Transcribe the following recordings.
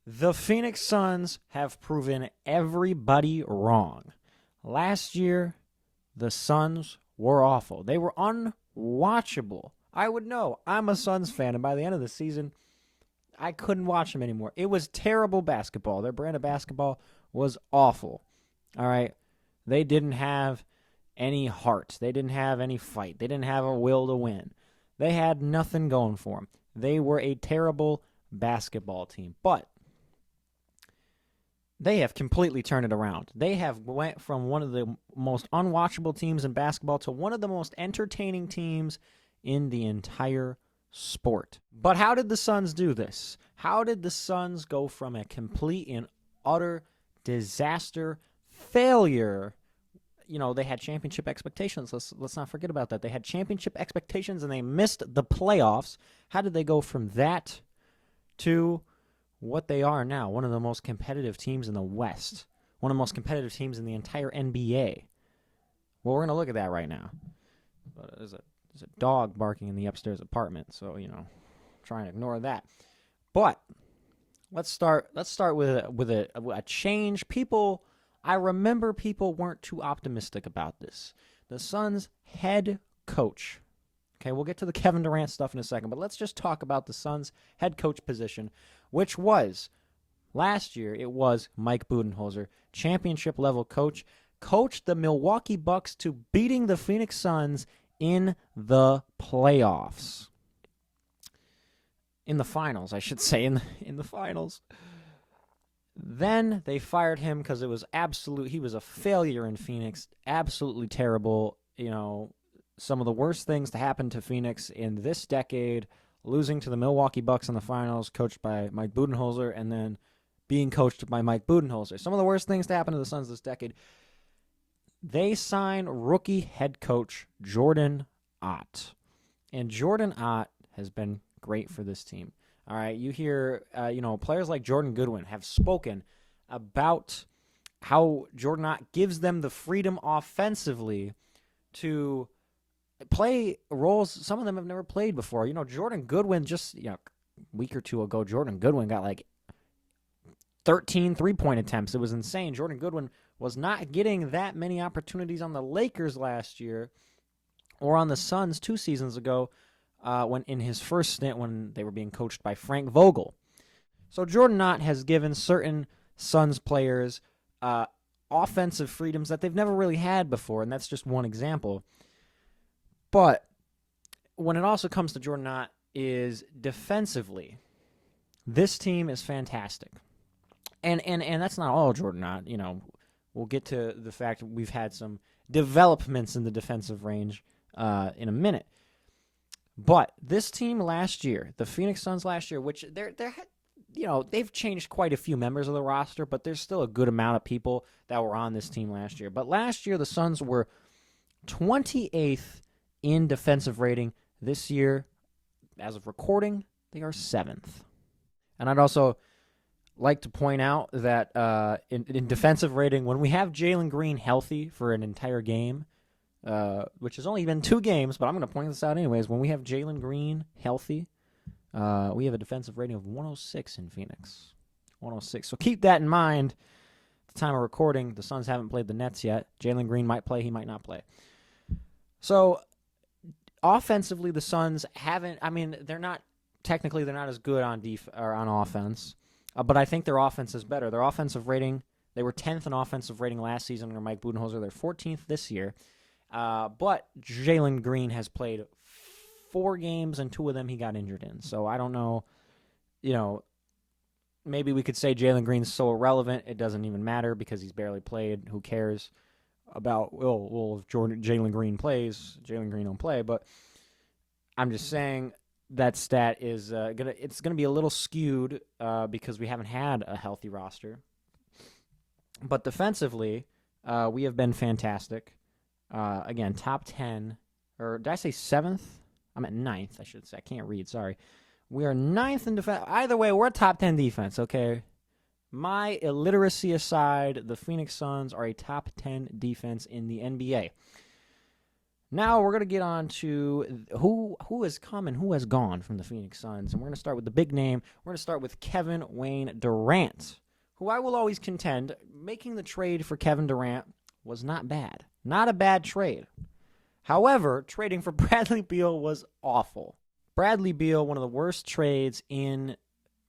The Phoenix Suns have proven everybody wrong. Last year, the Suns were awful. They were unwatchable. I would know. I'm a Suns fan, and by the end of the season, I couldn't watch them anymore. It was terrible basketball. Their brand of basketball was awful. All right. They didn't have any heart. They didn't have any fight. They didn't have a will to win. They had nothing going for them. They were a terrible basketball team. But they have completely turned it around. They have went from one of the most unwatchable teams in basketball to one of the most entertaining teams in the entire sport. But how did the Suns do this? How did the Suns go from a complete and utter disaster, failure? You know, they had championship expectations. Let's not forget about that. They had championship expectations and they missed the playoffs. How did they go from that to what they are now? One of the most competitive teams in the West. One of the most competitive teams in the entire NBA. Well, we're going to look at that right now. But there's a dog barking in the upstairs apartment, so, try and ignore that. But let's start with a change. I remember people weren't too optimistic about this. The Suns head coach. Okay, we'll get to the Kevin Durant stuff in a second, but let's just talk about the Suns head coach position, which was last year. It was Mike Budenholzer, championship level coach, coached the Milwaukee Bucks to beating the Phoenix Suns in the playoffs. In the finals, I should say, in the finals. Then they fired him because he was a failure in Phoenix, absolutely terrible. Some of the worst things to happen to Phoenix in this decade, losing to the Milwaukee Bucks in the finals, coached by Mike Budenholzer, and then being coached by Mike Budenholzer. Some of the worst things to happen to the Suns this decade. They sign rookie head coach Jordan Ott. And Jordan Ott has been great for this team. All right, you hear, players like Jordan Goodwin have spoken about how Jordan Ott gives them the freedom offensively to play roles some of them have never played before. Jordan Goodwin just, a week or two ago, Jordan Goodwin got like 13 three-point attempts. It was insane. Jordan Goodwin was not getting that many opportunities on the Lakers last year or on the Suns 2 seasons ago when in his first stint when they were being coached by Frank Vogel. So Jordan Ott has given certain Suns players offensive freedoms that they've never really had before, and that's just one example. But when it also comes to Jordan Ott is defensively, this team is fantastic. And that's not all Jordan Ott. We'll get to the fact we've had some developments in the defensive range in a minute. But this team last year, the Phoenix Suns last year, which they've changed quite a few members of the roster, but there's still a good amount of people that were on this team last year. But last year, the Suns were 28th in defensive rating. This year, as of recording, they are 7th. And I'd also like to point out that in defensive rating, when we have Jalen Green healthy for an entire game, which has only been 2 games, but I'm going to point this out anyways, when we have Jalen Green healthy, we have a defensive rating of 106 in Phoenix. 106. So keep that in mind. At the time of recording, the Suns haven't played the Nets yet. Jalen Green might play, he might not play. So offensively, the Suns they're not as good on offense. But I think their offense is better. Their offensive rating, they were 10th in offensive rating last season under Mike Budenholzer. They're 14th this year. But Jalen Green has played 4 games, and 2 of them he got injured in. So I don't know, maybe we could say Jalen Green's so irrelevant it doesn't even matter because he's barely played. Who cares about, if Jalen Green plays, Jalen Green don't play. But I'm just saying that stat is gonna be a little skewed because we haven't had a healthy roster. But defensively, we have been fantastic. Again, top 10, or did I say 7th? I'm at 9th, I should say. I can't read, sorry. We are 9th in defense. Either way, we're a top 10 defense, okay? My illiteracy aside, the Phoenix Suns are a top 10 defense in the NBA. Now we're going to get on to who has come and who has gone from the Phoenix Suns. And we're going to start with the big name. We're going to start with Kevin Wayne Durant, who I will always contend making the trade for Kevin Durant was not bad. Not a bad trade. However, trading for Bradley Beal was awful. Bradley Beal, one of the worst trades in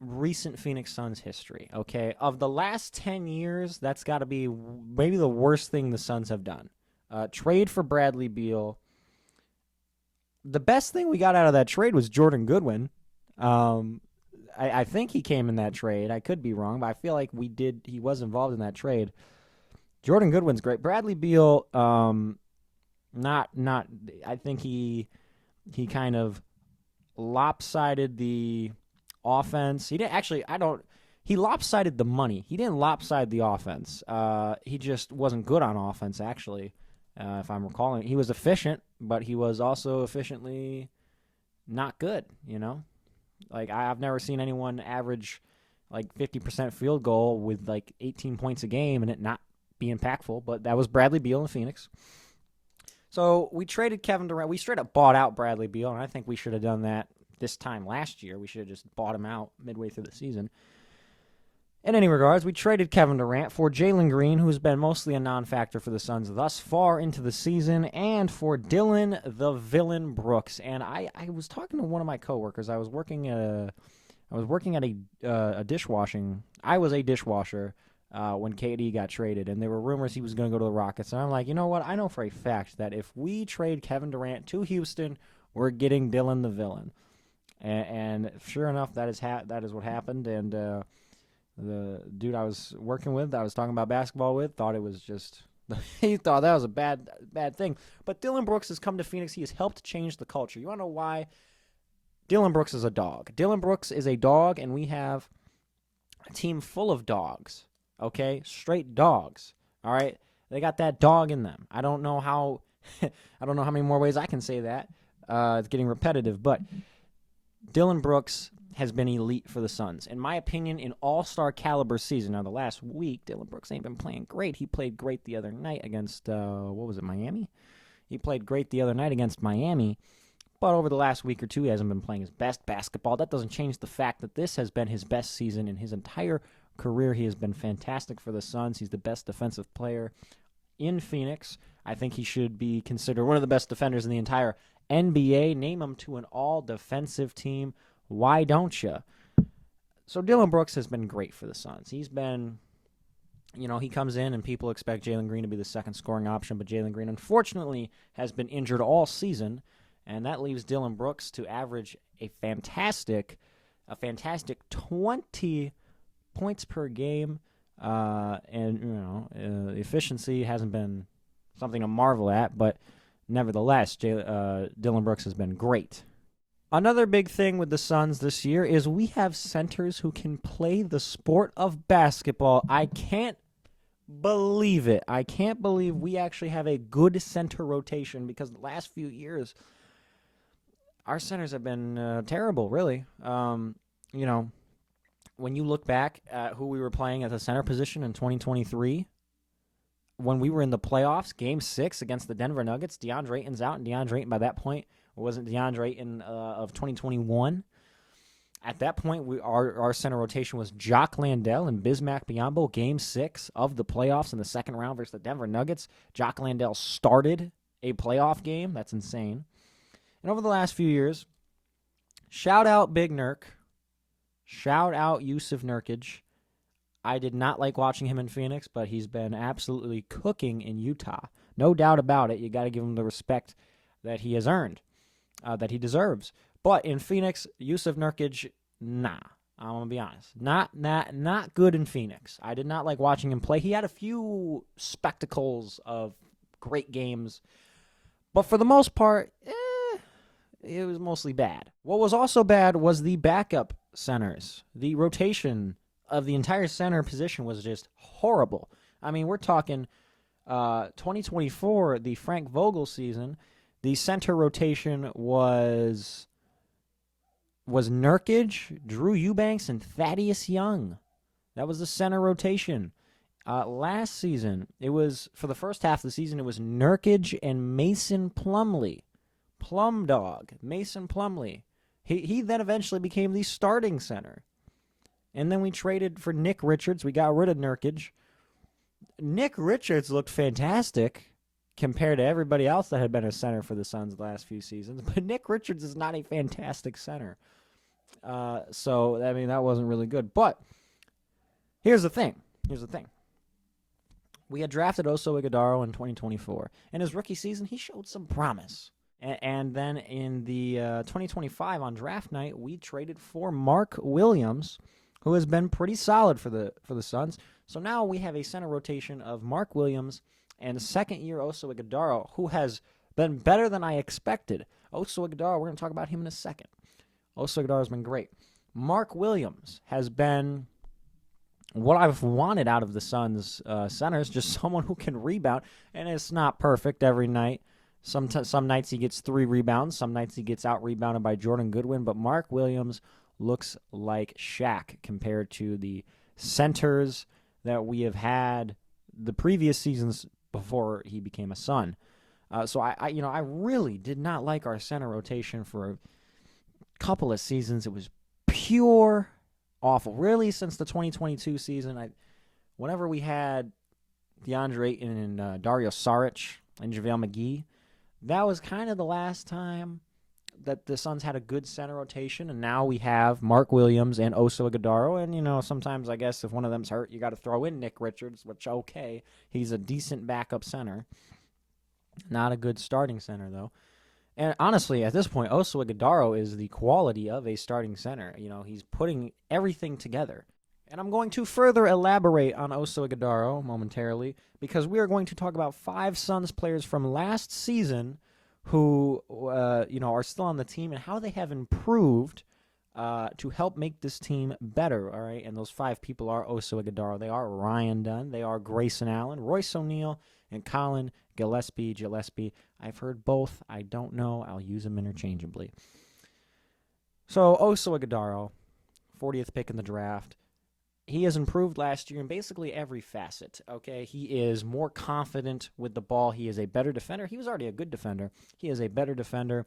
recent Phoenix Suns history, okay? Of the last 10 years, that's got to be maybe the worst thing the Suns have done. Trade for Bradley Beal. The best thing we got out of that trade was Jordan Goodwin. I think he came in that trade. I could be wrong, but I feel like he was involved in that trade. Jordan Goodwin's great. Bradley Beal, I think he kind of lopsided the offense. He didn't actually, he lopsided the money. He didn't lopside the offense. He just wasn't good on offense, actually, if I'm recalling. He was efficient, but he was also efficiently not good, Like, I've never seen anyone average like 50% field goal with like 18 points a game and it not be impactful, but that was Bradley Beal in Phoenix. So we traded Kevin Durant. We straight up bought out Bradley Beal, and I think we should have done that this time last year. We should have just bought him out midway through the season. In any regards, we traded Kevin Durant for Jalen Green, who's been mostly a non-factor for the Suns thus far into the season, and for Dillon the Villain Brooks. And I was talking to one of my coworkers. I was working at a dishwashing. I was a dishwasher when KD got traded, and there were rumors he was going to go to the Rockets. And I'm like, you know what? I know for a fact that if we trade Kevin Durant to Houston, we're getting Dillon the Villain. And sure enough, that is what happened. And the dude I was working with, I was talking about basketball with, thought it was just he thought that was a bad thing. But Dillon Brooks has come to Phoenix. He has helped change the culture. You want to know why? Dillon Brooks is a dog. Dillon Brooks is a dog, and we have a team full of dogs. Okay, straight dogs. All right, they got that dog in them. I don't know how many more ways I can say that. It's getting repetitive, but Dillon Brooks has been elite for the Suns. In my opinion, an all-star caliber season. Now, the last week, Dillon Brooks ain't been playing great. He played great the other night against, Miami? He played great the other night against Miami, but over the last week or two, he hasn't been playing his best basketball. That doesn't change the fact that this has been his best season in his entire career. He has been fantastic for the Suns. He's the best defensive player in Phoenix. I think he should be considered one of the best defenders in the entire NBA. Name him to an all-defensive team. Why don't you? So Dillon Brooks has been great for the Suns. He's been, he comes in and people expect Jalen Green to be the second scoring option, but Jalen Green, unfortunately, has been injured all season, and that leaves Dillon Brooks to average a fantastic 20 points per game, and efficiency hasn't been something to marvel at, but nevertheless, Dillon Brooks has been great. Another big thing with the Suns this year is we have centers who can play the sport of basketball. I can't believe it. I can't believe we actually have a good center rotation, because the last few years, our centers have been terrible, really. When you look back at who we were playing at the center position in 2023, when we were in the playoffs, Game 6 against the Denver Nuggets, DeAndre Ayton's out, and DeAndre Ayton by that point wasn't DeAndre Ayton of 2021. At that point, our center rotation was Jock Landale and Bismack Biyombo. Game 6 of the playoffs in the second round versus the Denver Nuggets. Jock Landale started a playoff game. That's insane. And over the last few years, shout out Big Nurk. Shout out Yusuf Nurkic. I did not like watching him in Phoenix, but he's been absolutely cooking in Utah. No doubt about it. You got to give him the respect that he has earned, that he deserves. But in Phoenix, Yusuf Nurkic, nah. I'm going to be honest. Not good in Phoenix. I did not like watching him play. He had a few spectacles of great games, but for the most part, it was mostly bad. What was also bad was the backup centers. The rotation of the entire center position was just horrible. I mean, we're talking 2024, the Frank Vogel season. The center rotation was Nurkic, Drew Eubanks, and Thaddeus Young. That was the center rotation. Last season, it was, for the first half of the season, it was Nurkic and Mason Plumlee. Plum Dog, Mason Plumlee. He then eventually became the starting center. And then we traded for Nick Richards. We got rid of Nurkic. Nick Richards looked fantastic compared to everybody else that had been a center for the Suns the last few seasons. But Nick Richards is not a fantastic center. So, I mean, that wasn't really good. But here's the thing. We had drafted Oso Ighodaro in 2024. In his rookie season, he showed some promise. And then in the 2025 on draft night, we traded for Mark Williams, who has been pretty solid for the Suns. So now we have a center rotation of Mark Williams and second-year Oso Ighodaro, who has been better than I expected. Oso Ighodaro, we're going to talk about him in a second. Oso Ighodaro has been great. Mark Williams has been what I've wanted out of the Suns centers, just someone who can rebound, and it's not perfect every night. Some nights he gets 3 rebounds, some nights he gets out-rebounded by Jordan Goodwin, but Mark Williams looks like Shaq compared to the centers that we have had the previous seasons before he became a Sun. So I really did not like our center rotation for a couple of seasons. It was pure awful. Really, since the 2022 season, whenever we had DeAndre Ayton and Dario Saric and JaVale McGee, that was kind of the last time that the Suns had a good center rotation, and now we have Mark Williams and Oso Ighodaro, and, sometimes I guess if one of them's hurt, you got to throw in Nick Richards, which, okay, he's a decent backup center. Not a good starting center, though. And honestly, at this point, Oso Ighodaro is the quality of a starting center. He's putting everything together. And I'm going to further elaborate on Oso Ighodaro momentarily, because we are going to talk about 5 Suns players from last season who are still on the team and how they have improved to help make this team better. All right, and those 5 people are Oso Ighodaro. They are Ryan Dunn. They are Grayson Allen, Royce O'Neal, and Colin Gillespie. I've heard both. I don't know. I'll use them interchangeably. So Oso Ighodaro, 40th pick in the draft. He has improved last year in basically every facet, okay? He is more confident with the ball. He is a better defender. He was already a good defender. He is a better defender.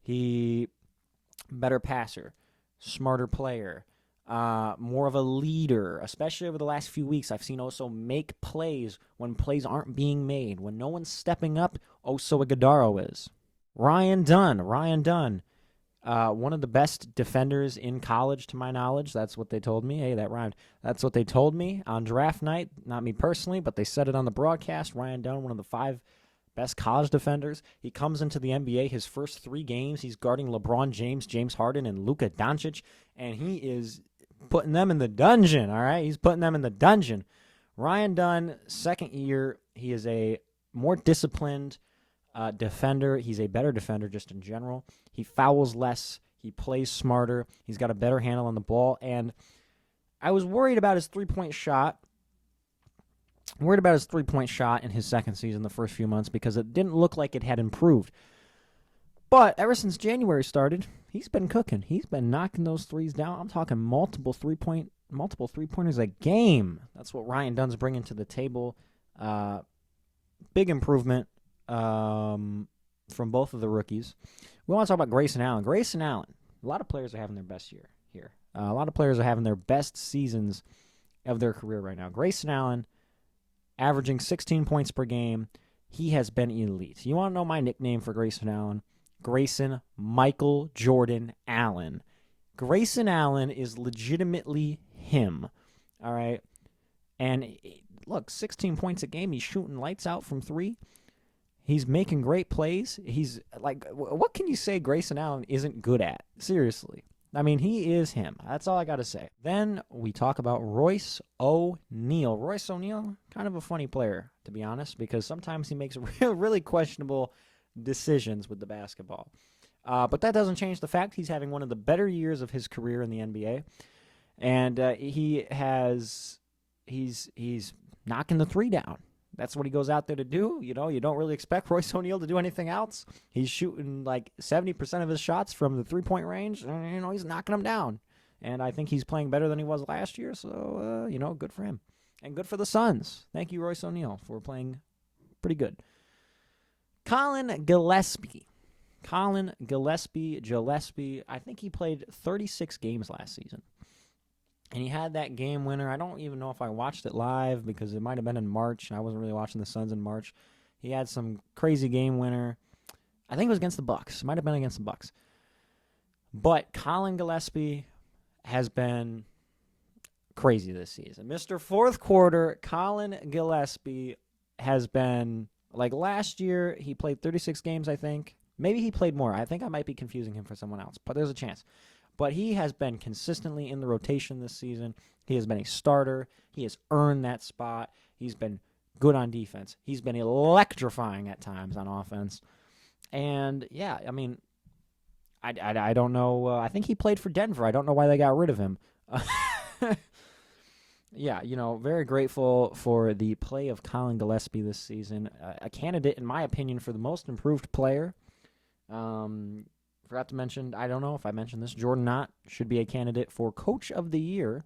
Better passer, smarter player, more of a leader, especially over the last few weeks. I've seen Oso make plays when plays aren't being made. When no one's stepping up, Oso Ighodaro is. Ryan Dunn, one of the best defenders in college, to my knowledge. That's what they told me. Hey, that rhymed. That's what they told me on draft night. Not me personally, but they said it on the broadcast. Ryan Dunn, one of the 5 best college defenders. He comes into the NBA. His first 3 games, he's guarding LeBron James, James Harden, and Luka Doncic, and he is putting them in the dungeon, all right? He's putting them in the dungeon. Ryan Dunn, second year, he is a more disciplined defender. He's a better defender just in general. He fouls less. He plays smarter. He's got a better handle on the ball. And I was worried about his three-point shot. In his second season, the first few months, because it didn't look like it had improved. But ever since January started, he's been cooking. He's been knocking those threes down. I'm talking multiple three-pointers a game. That's what Ryan Dunn's bringing to the table. Big improvement from both of the rookies. We want to talk about Grayson Allen. A lot of players are having their best year here. A lot of players are having their best seasons of their career right now. Grayson Allen, averaging 16 points per game. He has been elite. You want to know my nickname for Grayson Allen? Grayson Michael Jordan Allen. Grayson Allen is legitimately him. All right? And look, 16 points a game. He's shooting lights out from 3. He's making great plays. He's like, what can you say Grayson Allen isn't good at? Seriously. I mean, he is him. That's all I got to say. Then we talk about Royce O'Neal. Royce O'Neal, kind of a funny player, to be honest, because sometimes he makes really questionable decisions with the basketball. But that doesn't change the fact he's having one of the better years of his career in the NBA. And he's knocking the 3 down. That's what he goes out there to do. You don't really expect Royce O'Neal to do anything else. He's shooting like 70% of his shots from the 3-point range. He's knocking them down. And I think he's playing better than he was last year. So, good for him. And good for the Suns. Thank you, Royce O'Neal, for playing pretty good. Colin Gillespie. Gillespie, I think he played 36 games last season. And he had that game winner. I don't even know if I watched it live because it might have been in March, and I wasn't really watching the Suns in March. He had some crazy game winner. I think it was against the Bucks. It might have been against the Bucks. But Colin Gillespie has been crazy this season. Mr. Fourth Quarter, Colin Gillespie has been, like last year, he played 36 games, I think. Maybe he played more. I think I might be confusing him for someone else, but there's a chance. But he has been consistently in the rotation this season. He has been a starter. He has earned that spot. He's been good on defense. He's been electrifying at times on offense. And, yeah, I mean, I don't know. I think he played for Denver. I don't know why they got rid of him. Yeah, very grateful for the play of Colin Gillespie this season. A candidate, in my opinion, for the most improved player. Forgot to mention, I don't know if I mentioned this, Jordan Knott should be a candidate for Coach of the Year.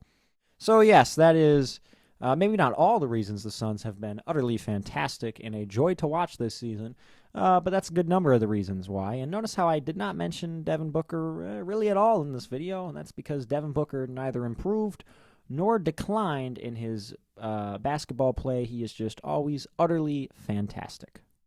So, yes, that is maybe not all the reasons the Suns have been utterly fantastic and a joy to watch this season, but that's a good number of the reasons why. And notice how I did not mention Devin Booker really at all in this video, and that's because Devin Booker neither improved nor declined in his basketball play. He is just always utterly fantastic.